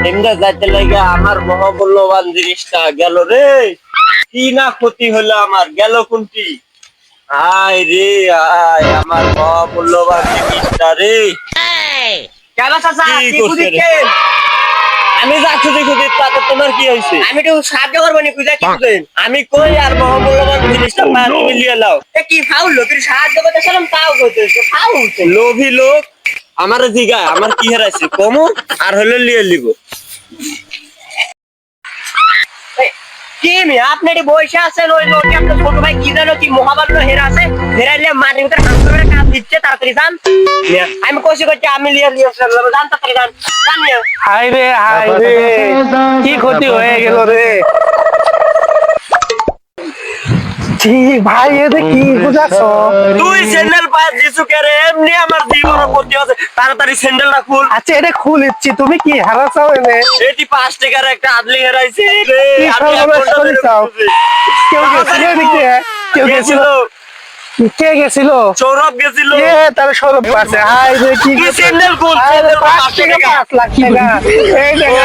এমনি যাইতে লাগে আমার মহামূল্যবান জিনিসটা গেল রে। কি না ক্ষতি হলো আমার, গেল কোনটি? আয় রে আয়, আমার মহামূল্যবান জিনিসটা রে। কেন চাচা কি কি করছে রে? খুঁজিচ্ছেন? আমি যাচ্ছি খুঁজি, তাতে তোমার কি হয়েছে? আমি একটু সাহায্য করবো নি, খুঁজে কি খুঁজেন? আমি কই আর মহামূল্যবান জিনিসটা পায় তুমি লিয়ে নাও। কি ফাউল লোক সাহায্য করতে চালাম, তাও করতেছে ফাউল। লোভী লোক আমার জিগা আমার কি হারাইছে কমু আর হলে লিয়ে লিব। কি আপনি বসে আছেন, ওই লোকটি আপনার ছোট ভাই কি জানো কি মহাবান্য হেরা আছে, হেরাইলে মাটির ভিতরে হাত করে কাজ দিচ্ছে, তাড়াতাড়ি যান। আমি কষি করছি, আমি লিয়ে যান তাড়াতাড়ি যান। হাই রে কি ক্ষতি হয়ে গেল রে। ভাই এতে কি বুঝাচ্ছ? তুই স্যান্ডেল পায়ে দিছু কে রে? এমনি আমার জীবনে ক্ষতি আছে, তাড়াতাড়ি স্যান্ডেলটা খুল। আচ্ছা এটা খুলেছি, তুমি কি হারাচ্ছাও এনে? এটি 5 টাকার একটা আদলি হেরাইছে রে। কি আমি এক সর্বনাশ ঘন্টা ধরে করেছাও? খুঁজছি। কেউ গেছিল এদিকে? কেউ গেছিল? কে গেছিল? সৌরভ গেছিল। তাহলে সৌরভ পাশে। হাই রে কি কি স্যান্ডেল খুল, স্যান্ডেল 5 টাকা। 5 লাখ টাকা। এই দেখা